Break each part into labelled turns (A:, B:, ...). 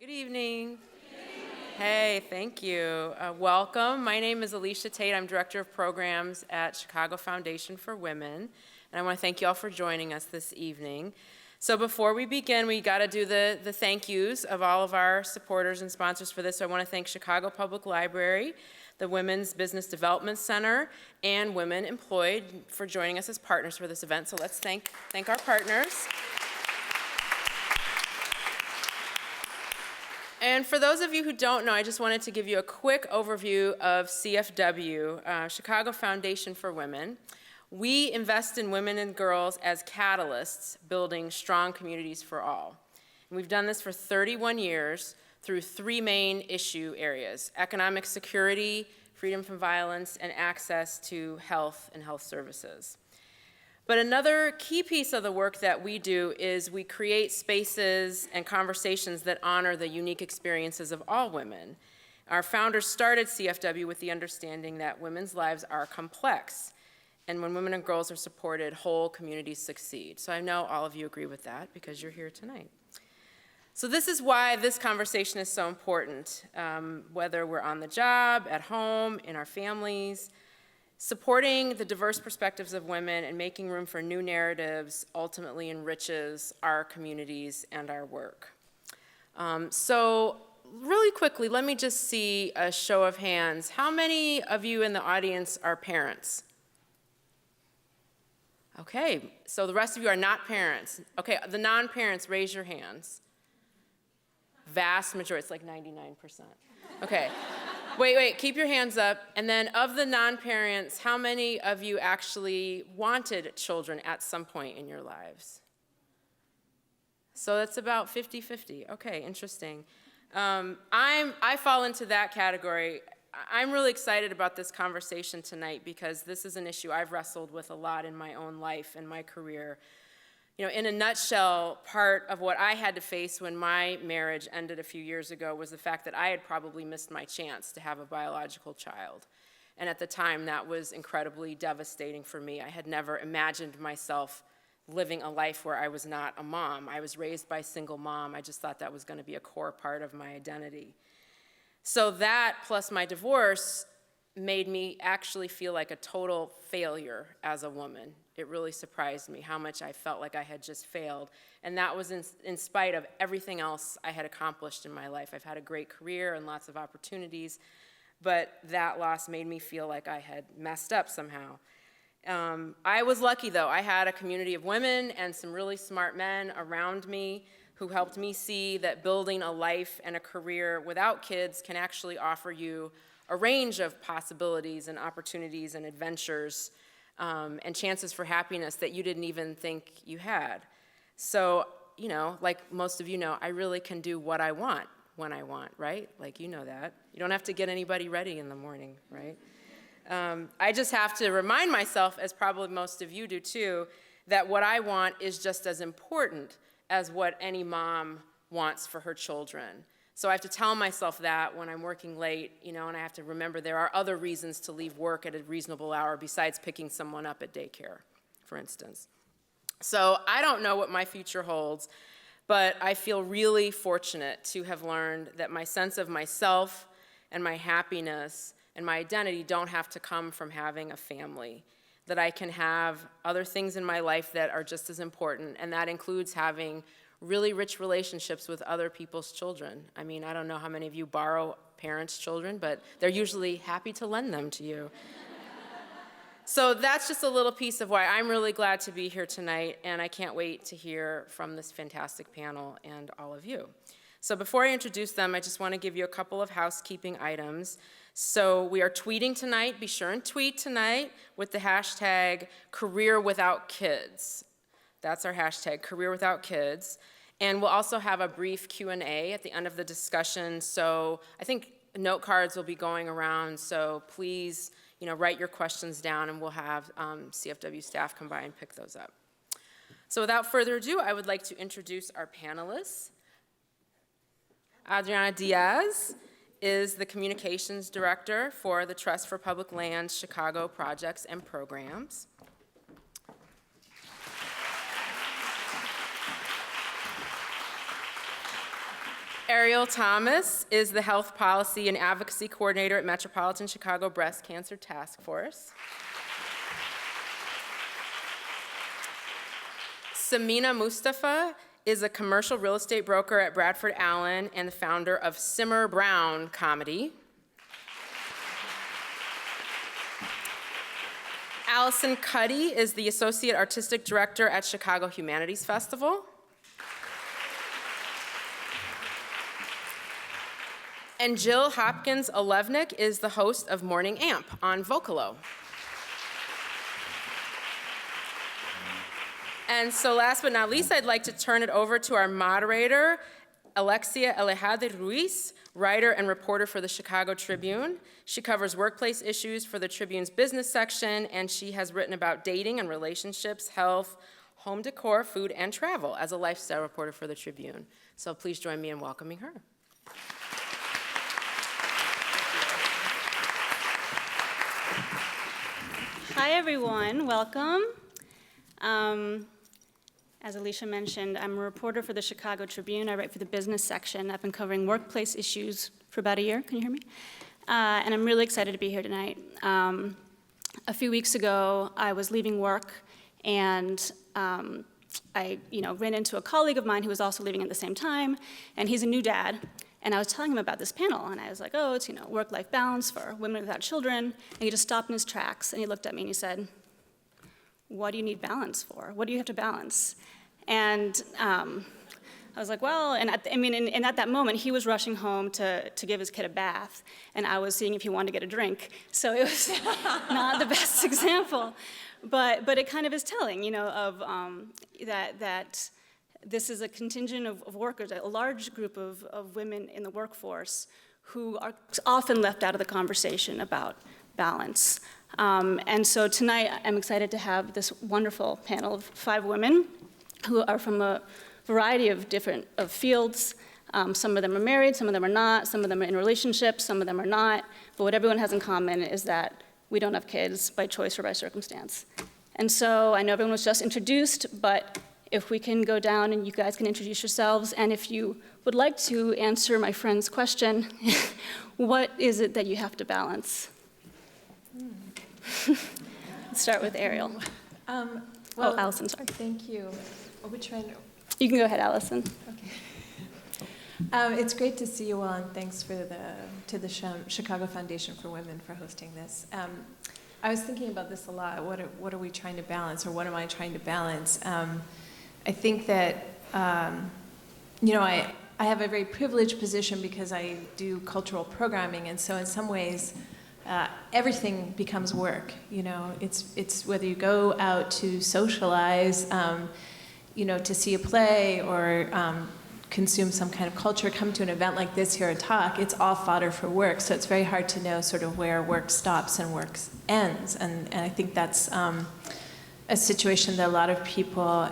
A: Good evening. Hey, thank you. Welcome. My name is Alicia Tate. I'm Director of Programs at Chicago Foundation for Women. And I want to thank you all for joining us this evening. So before we begin, we got to do the thank yous of all of our supporters and sponsors for this. So I want to thank Chicago Public Library, the Women's Business Development Center, and Women Employed for joining us as partners for this event. So let's thank our partners. And for those of you who don't know, I just wanted to give you a quick overview of CFW, Chicago Foundation for Women. We invest in women and girls as catalysts, building strong communities for all. And we've done this for 31 years through three main issue areas: economic security, freedom from violence, and access to health and health services. But another key piece of the work that we do is we create spaces and conversations that honor the unique experiences of all women. Our founders started CFW with the understanding that women's lives are complex, and when women and girls are supported, whole communities succeed. So I know all of you agree with that because you're here tonight. So this is why this conversation is so important, whether we're on the job, at home, in our families. Supporting the diverse perspectives of women and making room for new narratives ultimately enriches our communities and our work. So really quickly, let me just see a show of hands. How many of you in the audience are parents? Okay, so the rest of you are not parents. Okay, the non-parents, raise your hands. Vast majority, it's like 99%. Okay. Wait, keep your hands up. And then of the non-parents, how many of you actually wanted children at some point in your lives? So that's about 50-50. Okay, interesting. I fall into that category. I'm really excited about this conversation tonight because this is an issue I've wrestled with a lot in my own life and my career. You know, in a nutshell, part of what I had to face when my marriage ended a few years ago was the fact that I had probably missed my chance to have a biological child. And at the time, that was incredibly devastating for me. I had never imagined myself living a life where I was not a mom. I was raised by a single mom. I just thought that was going to be a core part of my identity. So that, plus my divorce, made me actually feel like a total failure as a woman. It really surprised me how much I felt like I had just failed. And that was in spite of everything else I had accomplished in my life. I've had a great career and lots of opportunities, but that loss made me feel like I had messed up somehow. I was lucky, though. I had a community of women and some really smart men around me who helped me see that building a life and a career without kids can actually offer you a range of possibilities and opportunities and adventures and chances for happiness that you didn't even think you had. So, you know, like most of you know, I really can do what I want when I want, right? Like, you know that. You don't have to get anybody ready in the morning, right? I just have to remind myself, as probably most of you do too, that what I want is just as important as what any mom wants for her children. So I have to tell myself that when I'm working late, you know, and I have to remember there are other reasons to leave work at a reasonable hour besides picking someone up at daycare, for instance. So I don't know what my future holds, but I feel really fortunate to have learned that my sense of myself and my happiness and my identity don't have to come from having a family, that I can have other things in my life that are just as important, and that includes having really rich relationships with other people's children. I mean, I don't know how many of you borrow parents' children, but they're usually happy to lend them to you. So that's just a little piece of why I'm really glad to be here tonight, and I can't wait to hear from this fantastic panel and all of you. So before I introduce them, I just want to give you a couple of housekeeping items. So we are tweeting tonight. Be sure and tweet tonight with the hashtag #CareerWithoutKids. That's our hashtag, #CareerWithoutKids. And we'll also have a brief Q&A at the end of the discussion. So I think note cards will be going around. So please, you know, write your questions down, and we'll have CFW staff come by and pick those up. So without further ado, I would like to introduce our panelists. Adriana Diaz is the Communications Director for the Trust for Public Lands Chicago Projects and Programs. Ariel Thomas is the Health Policy and Advocacy Coordinator at Metropolitan Chicago Breast Cancer Task Force. Samina Mustafa is a commercial real estate broker at Bradford Allen and the founder of Simmer Brown Comedy. Allison Cuddy is the Associate Artistic Director at Chicago Humanities Festival. And Jill Hopkins-Olevnik is the host of Morning Amp on Vocalo. And so last but not least, I'd like to turn it over to our moderator, Alexia Alejandra Ruiz, writer and reporter for the Chicago Tribune. She covers workplace issues for the Tribune's business section, and she has written about dating and relationships, health, home decor, food, and travel as a lifestyle reporter for the Tribune. So please join me in welcoming her.
B: Hi, everyone. Welcome. As Alicia mentioned, I'm a reporter for the Chicago Tribune. I write for the business section. I've been covering workplace issues for about a year. Can you hear me? And I'm really excited to be here tonight. A few weeks ago, I was leaving work, and I ran into a colleague of mine who was also leaving at the same time, and he's a new dad. And I was telling him about this panel, and I was like, oh, it's work-life balance for women without children. And he just stopped in his tracks, and he looked at me and he said, what do you need balance for? What do you have to balance? And I was like, well, and at that moment, he was rushing home to give his kid a bath, and I was seeing if he wanted to get a drink. So it was not the best example. But it kind of is telling, of that this is a contingent of workers, a large group of women in the workforce who are often left out of the conversation about balance. And so tonight, I'm excited to have this wonderful panel of 5 women who are from a variety of different fields. Some of them are married, some of them are not, some of them are in relationships, some of them are not. But what everyone has in common is that we don't have kids by choice or by circumstance. And so I know everyone was just introduced, but if we can go down and you guys can introduce yourselves, and if you would like to answer my friend's question, what is it that you have to balance? Let's start with Ariel.
C: Well,
B: Allison, sorry.
C: Thank you. Which one?
B: You can go ahead, Allison.
C: Okay. It's great to see you all, and thanks to the Chicago Foundation for Women for hosting this. I was thinking about this a lot. What are we trying to balance, or what am I trying to balance? I think that I have a very privileged position because I do cultural programming, and so in some ways, everything becomes work. It's whether you go out to socialize, to see a play or consume some kind of culture, come to an event like this, hear a talk, it's all fodder for work. So it's very hard to know sort of where work stops and work ends. And I think that's a situation that a lot of people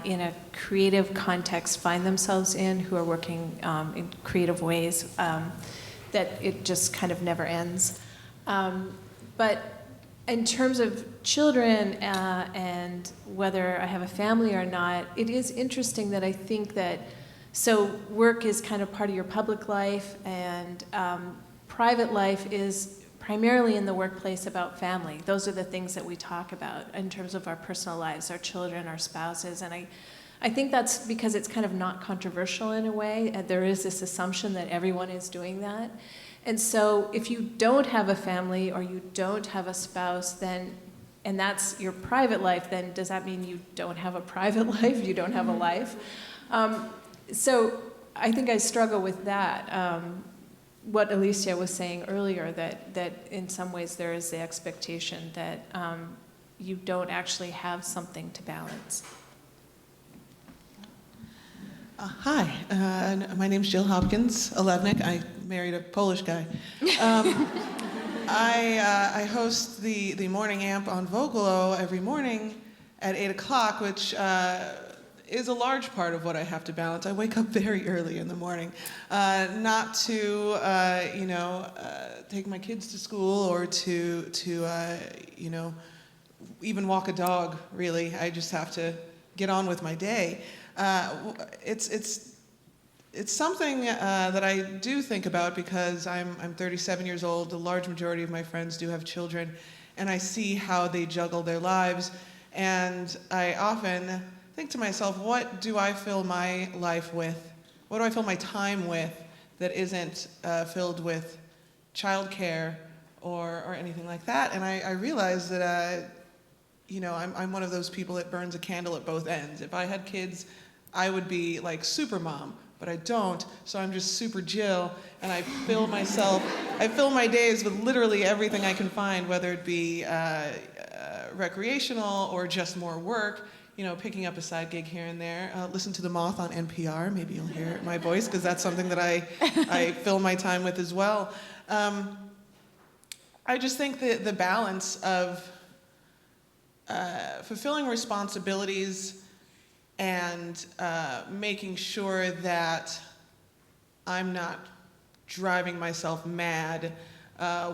C: in a creative context find themselves in, who are working in creative ways, that it just kind of never ends. But in terms of children and whether I have a family or not, it is interesting that I think that, so work is kind of part of your public life, and private life is primarily in the workplace about family. Those are the things that we talk about in terms of our personal lives, our children, our spouses, and I think that's because it's kind of not controversial in a way. There is this assumption that everyone is doing that. And so if you don't have a family or you don't have a spouse, then, and that's your private life, then does that mean you don't have a private life? You don't have a life? So I think I struggle with that. What Alicia was saying earlier, that in some ways there is the expectation that you don't actually have something to balance.
D: Hi, my name's Jill Hopkins-Olevnik. I married a Polish guy. I host the Morning Amp on Vocalo every morning at 8 o'clock, which is a large part of what I have to balance. I wake up very early in the morning, not to take my kids to school or to even walk a dog. Really, I just have to get on with my day. It's it's something that I do think about because I'm 37 years old. The large majority of my friends do have children, and I see how they juggle their lives. And I often think to myself, what do I fill my life with? What do I fill my time with that isn't filled with childcare or anything like that? And I realize that, I'm one of those people that burns a candle at both ends. If I had kids, I would be like super mom, but I don't, so I'm just super Jill, and I fill my days with literally everything I can find, whether it be recreational or just more work, picking up a side gig here and there. Listen to The Moth on NPR, maybe you'll hear my voice, because that's something that I fill my time with as well. I just think that the balance of fulfilling responsibilities and making sure that I'm not driving myself mad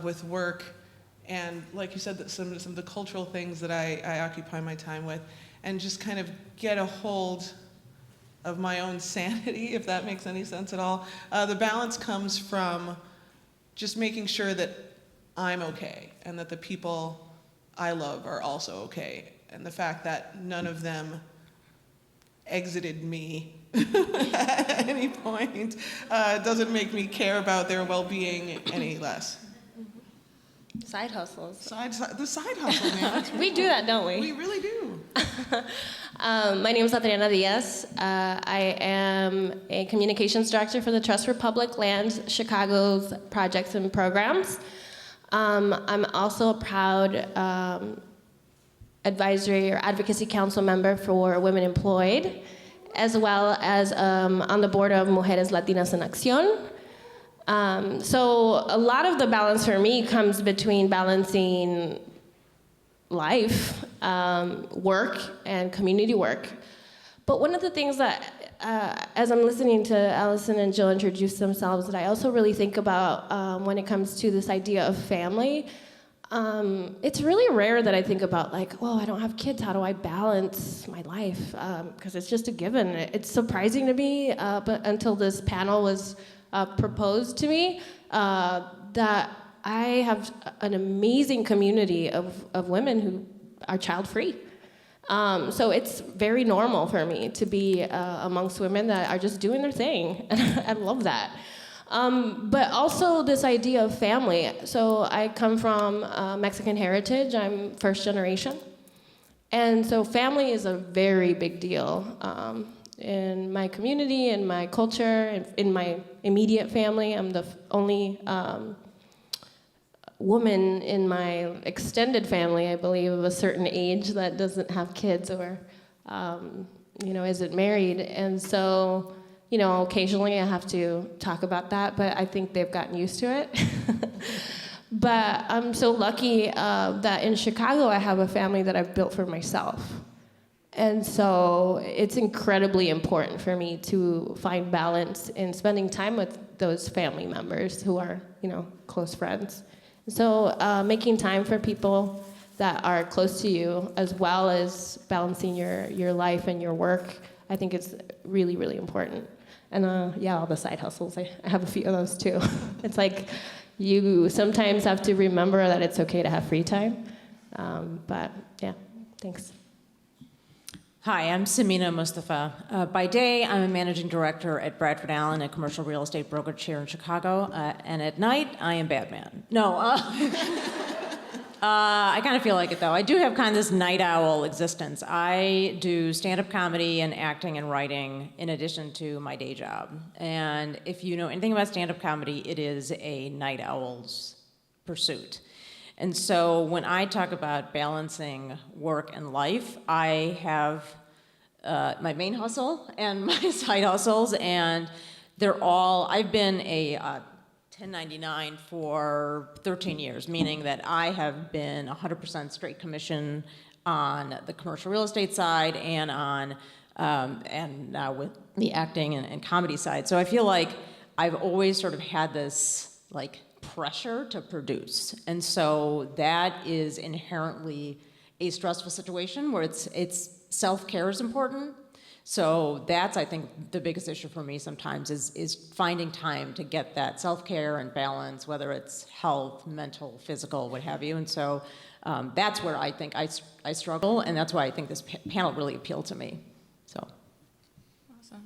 D: with work, and like you said, that some of the cultural things that I occupy my time with, and just kind of get a hold of my own sanity, if that makes any sense at all. The balance comes from just making sure that I'm okay, and that the people I love are also okay, and the fact that none of them exited me at any point doesn't make me care about their well-being any less.
E: Side hustles.
D: The side hustle, man. That's
E: We do that, don't we?
D: We really do.
E: My name is Adriana Diaz. I am a communications director for the Trust for Public Lands, Chicago's projects and programs. I'm also a proud advisory or advocacy council member for Women Employed, as well as on the board of Mujeres Latinas en Acción. So a lot of the balance for me comes between balancing life, work, and community work. But one of the things that, as I'm listening to Allison and Jill introduce themselves, that I also really think about when it comes to this idea of family, it's really rare that I think about I don't have kids, how do I balance my life? Because it's just a given. It's surprising to me, but until this panel was proposed to me, that I have an amazing community of women who are child-free. So it's very normal for me to be amongst women that are just doing their thing, and I love that. But also this idea of family. So I come from Mexican heritage. I'm first generation. And so family is a very big deal in my community, in my culture, in my immediate family. I'm the only woman in my extended family, I believe, of a certain age that doesn't have kids or, isn't married. And so, occasionally I have to talk about that, but I think they've gotten used to it. But I'm so lucky that in Chicago I have a family that I've built for myself. And so it's incredibly important for me to find balance in spending time with those family members who are, close friends. So making time for people that are close to you, as well as balancing your life and your work, I think it's really, really important. And all the side hustles, I have a few of those too. It's like you sometimes have to remember that it's okay to have free time. But yeah, thanks.
F: Hi, I'm Samina Mustafa. By day, I'm a managing director at Bradford Allen, a commercial real estate brokerage here in Chicago. And at night, I am Batman. No, I kind of feel like it, though. I do have kind of this night owl existence. I do stand-up comedy and acting and writing in addition to my day job. And if you know anything about stand-up comedy, it is a night owl's pursuit. And so when I talk about balancing work and life, I have my main hustle and my side hustles, and I've been a 1099 for 13 years, meaning that I have been 100% straight commission on the commercial real estate side and on, and now with the acting and comedy side. So I feel like I've always sort of had this, pressure to produce. And so that is inherently a stressful situation where it's self-care is important. So that's, I think, the biggest issue for me sometimes is finding time to get that self-care and balance, whether it's health, mental, physical, what have you. And so that's where I think I struggle, and that's why I think this panel really appealed to me. So.
E: Awesome.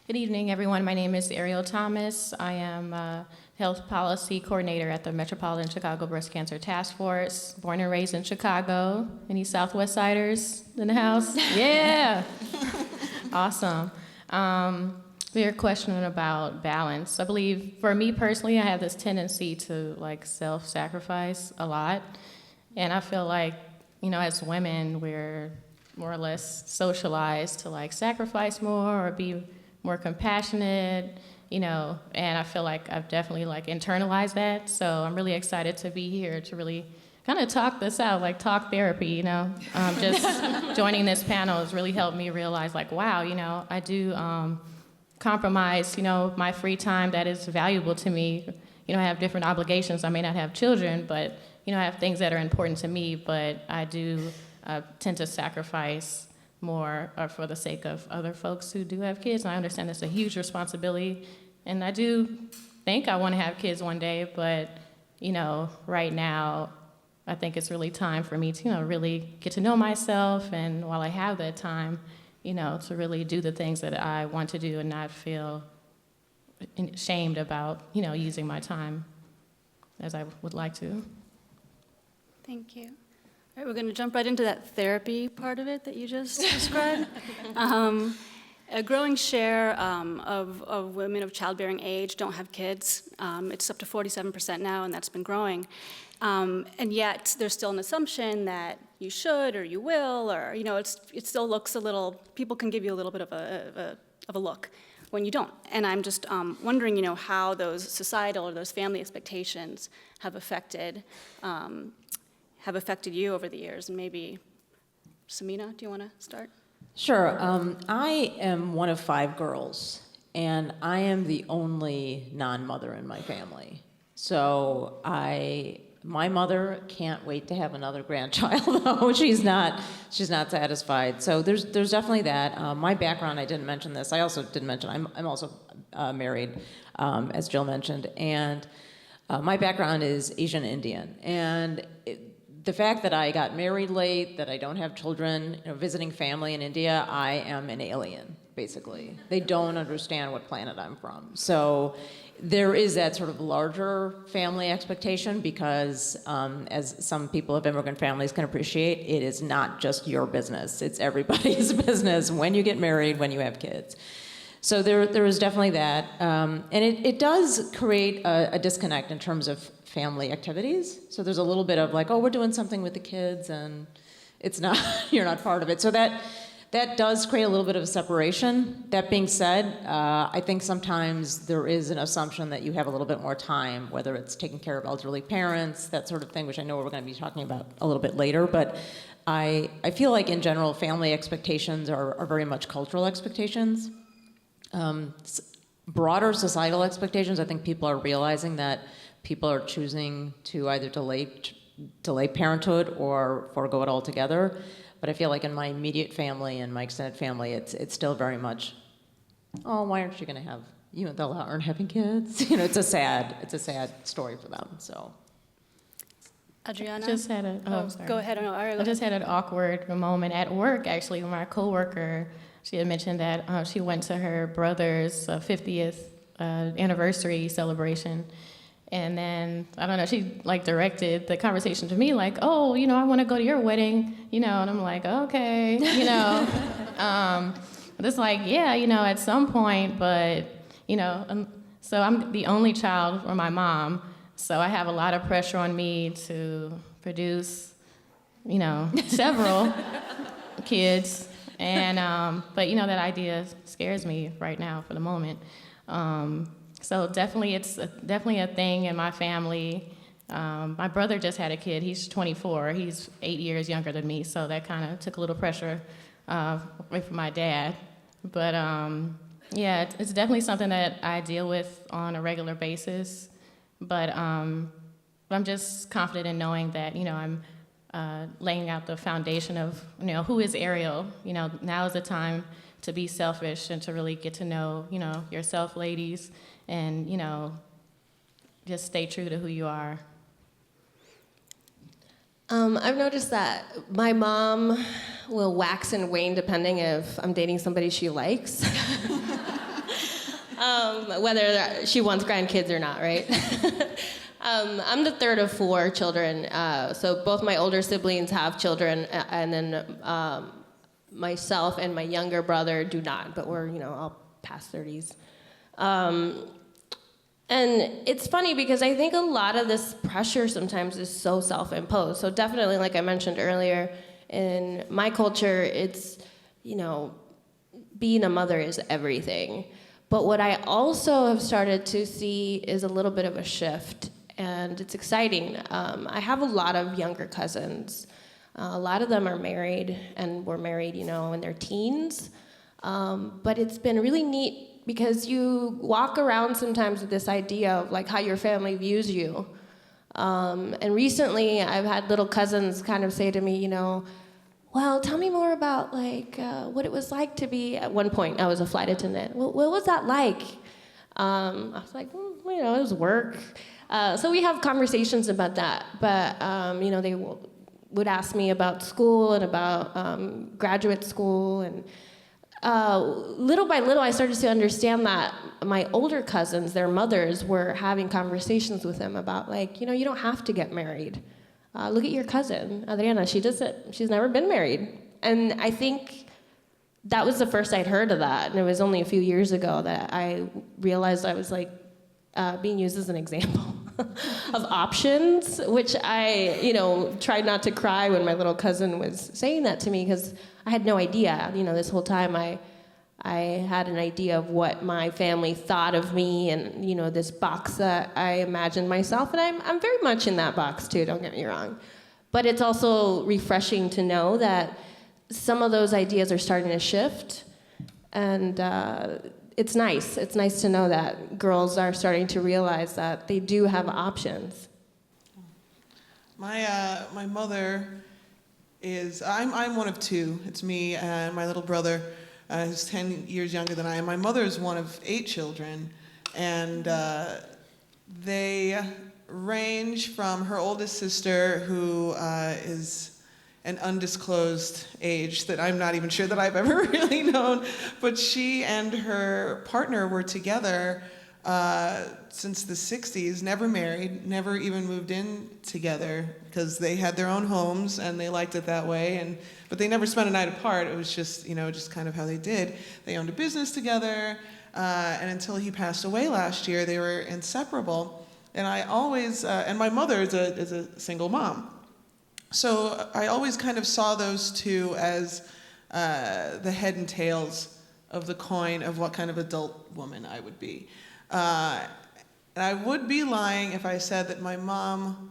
E: Good evening, everyone. My name is Ariel Thomas. I am a health policy coordinator at the Metropolitan Chicago Breast Cancer Task Force, born and raised in Chicago. Any Southwest Siders in the house? Yeah. Awesome. Your question about balance. I believe for me personally, I have this tendency to like self-sacrifice a lot. And I feel like, as women, we're more or less socialized to like sacrifice more or be more compassionate, and I feel like I've definitely like internalized that. So I'm really excited to be here to really kind of talk this out, like talk therapy, just joining this panel has really helped me realize like, wow, I do compromise, my free time that is valuable to me. I have different obligations. I may not have children, but, I have things that are important to me, but I do tend to sacrifice more for the sake of other folks who do have kids. And I understand that's a huge responsibility. And I do think I want to have kids one day, but, right now, I think it's really time for me to, really get to know myself. And while I have that time, to really do the things that I want to do and not feel shamed about, using my time as I would like to.
B: Thank you. All right, we're going to jump right into that therapy part of it that you just described. A growing share of women of childbearing age don't have kids. It's up to 47% now, and that's been growing. And yet, there's still an assumption that you should or you will, or it still looks a little. People can give you a little bit of a look when you don't. And I'm just wondering, how those societal or those family expectations have affected you over the years. And maybe, Samina, do you want to start?
F: Sure. I am one of 5 girls, and I am the only non-mother in my family. So my mother can't wait to have another grandchild, though she's not satisfied. So there's definitely that. My background, I didn't mention this. I also didn't mention I'm also married, as Jill mentioned, and my background is Asian Indian, and the fact that I got married late, that I don't have children, visiting family in India, I am an alien, basically. They don't understand what planet I'm from. So there is that sort of larger family expectation because, as some people of immigrant families can appreciate, it is not just your business. It's everybody's business when you get married, when you have kids. So there is definitely that. And it does create a disconnect in terms of family activities. So there's a little bit of like, oh, we're doing something with the kids, and it's not, you're not part of it. So that does create a little bit of a separation. That being said, I think sometimes there is an assumption that you have a little bit more time, whether it's taking care of elderly parents, that sort of thing, which I know we're going to be talking about a little bit later. But I feel like in general, family expectations are very much cultural expectations. Broader societal expectations, I think people are realizing that people are choosing to either delay parenthood or forego it altogether. But I feel like in my immediate family and my extended family, it's still very much, oh, why aren't you going to have, they'll aren't having kids? It's a sad story for them. So.
B: Adriana?
E: Just had
B: Go ahead.
E: I just had an awkward moment at work, actually, with my coworker. She had mentioned that she went to her brother's 50th anniversary celebration. And then, I don't know, she like directed the conversation to me like, oh, I want to go to your wedding, and I'm like, okay, but it's like, yeah, at some point, but, so I'm the only child for my mom, so I have a lot of pressure on me to produce, several kids, and, but, that idea scares me right now for the moment. So definitely, it's definitely a thing in my family. My brother just had a kid. He's 24. He's 8 years younger than me, so that kind of took a little pressure away from my dad. But yeah, it's definitely something that I deal with on a regular basis. But I'm just confident in knowing that, I'm laying out the foundation of, who is Ariel. Now is the time to be selfish and to really get to know, yourself, ladies, and, just stay true to who you are. I've noticed that my mom will wax and wane depending if I'm dating somebody she likes. Whether she wants grandkids or not, right? I'm the third of 4 children, so both my older siblings have children, and then myself and my younger brother do not, but we're, all past 30s. And it's funny because I think a lot of this pressure sometimes is so self-imposed. So definitely, like I mentioned earlier, in my culture, it's, being a mother is everything. But what I also have started to see is a little bit of a shift, and it's exciting. I have a lot of younger cousins. A lot of them are married, and were married, in their teens. But it's been really neat because you walk around sometimes with this idea of like how your family views you. And recently I've had little cousins kind of say to me, well, tell me more about like what it was like to be, at one point I was a flight attendant. What was that like? I was like, it was work. So we have conversations about that, but they would ask me about school and about graduate school, and little by little, I started to understand that my older cousins, their mothers, were having conversations with them about, like, you don't have to get married. Look at your cousin, Adriana. She's never been married. And I think that was the first I'd heard of that. And it was only a few years ago that I realized I was, like, being used as an example of options, which I, tried not to cry when my little cousin was saying that to me, because I had no idea. This whole time I had an idea of what my family thought of me, and this box that I imagined myself, and I'm very much in that box too, don't get me wrong. But it's also refreshing to know that some of those ideas are starting to shift, and it's nice. It's nice to know that girls are starting to realize that they do have options.
D: My mother is, I'm one of 2. It's me and my little brother, who's 10 years younger than I am. My mother is one of 8 children, and they range from her oldest sister, who is an undisclosed age that I'm not even sure that I've ever really known, but she and her partner were together since the 60s, never married, never even moved in together, because they had their own homes and they liked it that way, but they never spent a night apart. It was just, just kind of how they did. They owned a business together, and until he passed away last year, they were inseparable. And I always, and my mother is a single mom. So I always kind of saw those two as the head and tails of the coin of what kind of adult woman I would be. And I would be lying if I said that my mom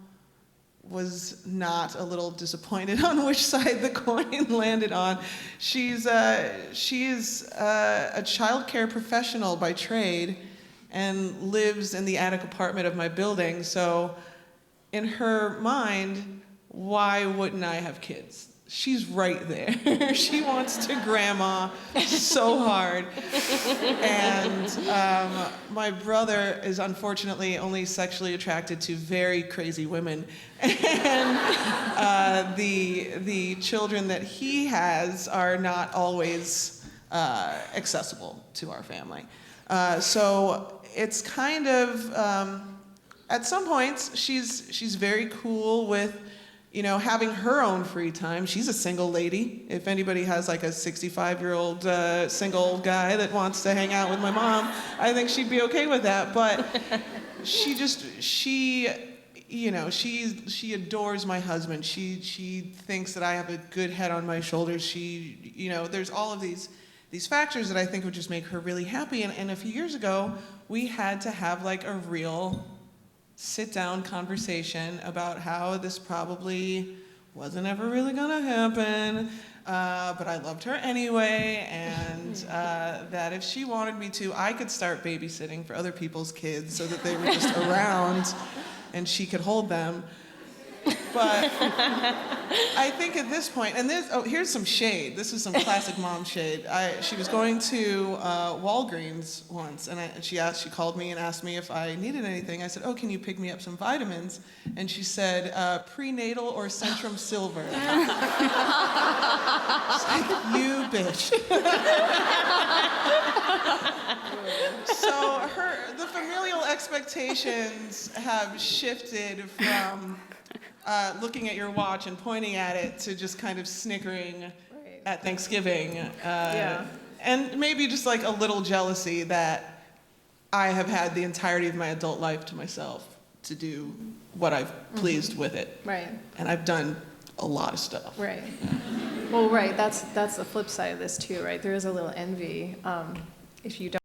D: was not a little disappointed on which side the coin landed on. She is a childcare professional by trade and lives in the attic apartment of my building. So in her mind, why wouldn't I have kids? She's right there. She wants to grandma so hard. And my brother is unfortunately only sexually attracted to very crazy women. And the children that he has are not always accessible to our family. So it's kind of, at some points, she's very cool with having her own free time. She's a single lady. If anybody has like a 65-year-old single guy that wants to hang out with my mom, I think she'd be okay with that. But she adores my husband. She thinks that I have a good head on my shoulders. There's all of these factors that I think would just make her really happy. And a few years ago, we had to have like a real sit-down conversation about how this probably wasn't ever really gonna happen, but I loved her anyway, and that if she wanted me to, I could start babysitting for other people's kids so that they were just around and she could hold them. But I think at this point, and here's some shade. This is some classic mom shade. She was going to Walgreens once, and she called me and asked me if I needed anything. I said, "Oh, can you pick me up some vitamins?" And she said, "Prenatal or Centrum Silver." It's like, you bitch. So the familial expectations have shifted from looking at your watch and pointing at it to just kind of snickering at Thanksgiving. And maybe just like a little jealousy that I have had the entirety of my adult life to myself to do what I've pleased with it.
C: Right.
D: And I've done a lot of stuff.
C: Right. Well, right. That's the flip side of this too, right? There is a little envy if you don't